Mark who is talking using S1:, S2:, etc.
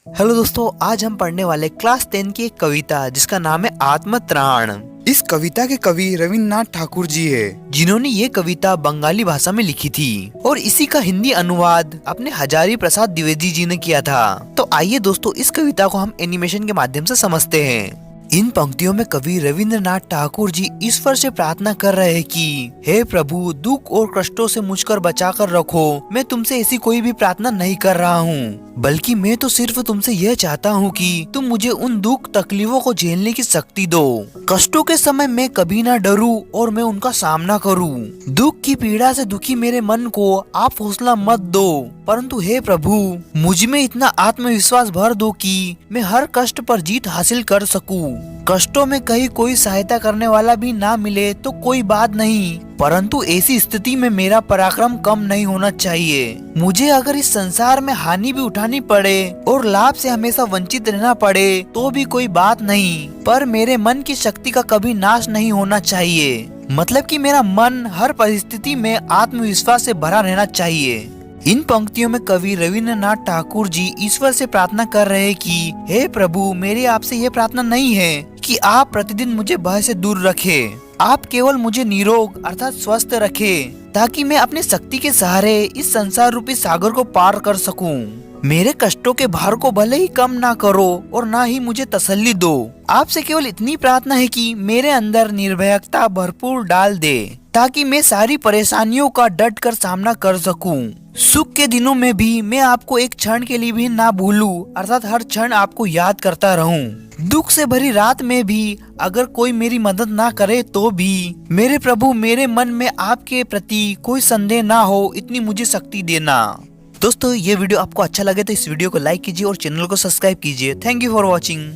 S1: Hello दोस्तों, आज हम पढ़ने वाले क्लास 10 की एक कविता जिसका नाम है आत्मत्राण।
S2: इस कविता के कवि रविन्द्रनाथ ठाकुर जी है,
S1: जिन्होंने ये कविता बंगाली भाषा में लिखी थी और इसी का हिंदी अनुवाद अपने हजारी प्रसाद द्विवेदी जी ने किया था। तो आइए दोस्तों, इस कविता को हम एनिमेशन के माध्यम से समझते हैं। इन पंक्तियों में कवि रविन्द्रनाथ ठाकुर जी ईश्वर से प्रार्थना कर रहे हैं कि हे प्रभु, दुख और कष्टों से मुझकर बचा कर रखो। मैं तुमसे ऐसी कोई भी प्रार्थना नहीं कर रहा हूँ, बल्कि मैं तो सिर्फ तुमसे यह चाहता हूँ कि तुम मुझे उन दुख तकलीफों को झेलने की शक्ति दो। कष्टों के समय मैं कभी ना डरूं और मैं उनका सामना करूं। दुख की पीड़ा से दुखी मेरे मन को आप हौसला मत दो, परंतु हे प्रभु, मुझ में इतना आत्मविश्वास भर दो कि मैं हर कष्ट पर जीत हासिल कर सकूं। कष्टों में कहीं कोई सहायता करने वाला भी ना मिले तो कोई बात नहीं, परंतु ऐसी स्थिति में मेरा पराक्रम कम नहीं होना चाहिए। मुझे अगर इस संसार में हानि भी उठानी पड़े और लाभ से हमेशा वंचित रहना पड़े तो भी कोई बात नहीं, पर मेरे मन की शक्ति का कभी नाश नहीं होना चाहिए। मतलब कि मेरा मन हर परिस्थिति में आत्मविश्वास से भरा रहना चाहिए। इन पंक्तियों में कवि रविन्द्रनाथ ठाकुर जी ईश्वर से प्रार्थना कर रहे हैं कि हे प्रभु, मेरी आपसे यह प्रार्थना नहीं है कि आप प्रतिदिन मुझे भय से दूर रखें। आप केवल मुझे निरोग अर्थात स्वस्थ रखें, ताकि मैं अपनी शक्ति के सहारे इस संसार रूपी सागर को पार कर सकूं। मेरे कष्टों के भार को भले ही कम ना करो और ना ही मुझे तसल्ली दो। आपसे केवल इतनी प्रार्थना है कि मेरे अंदर निर्भयता भरपूर डाल दे, ताकि मैं सारी परेशानियों का डट कर सामना कर सकूं। सुख के दिनों में भी मैं आपको एक क्षण के लिए भी ना भूलूं, अर्थात हर क्षण आपको याद करता रहूं। दुख से भरी रात में भी अगर कोई मेरी मदद ना करे तो भी मेरे प्रभु, मेरे मन में आपके प्रति कोई संदेह ना हो, इतनी मुझे शक्ति देना। दोस्तों, ये वीडियो आपको अच्छा लगे तो इस वीडियो को लाइक कीजिए और चैनल को सब्सक्राइब कीजिए। Thank you for watching.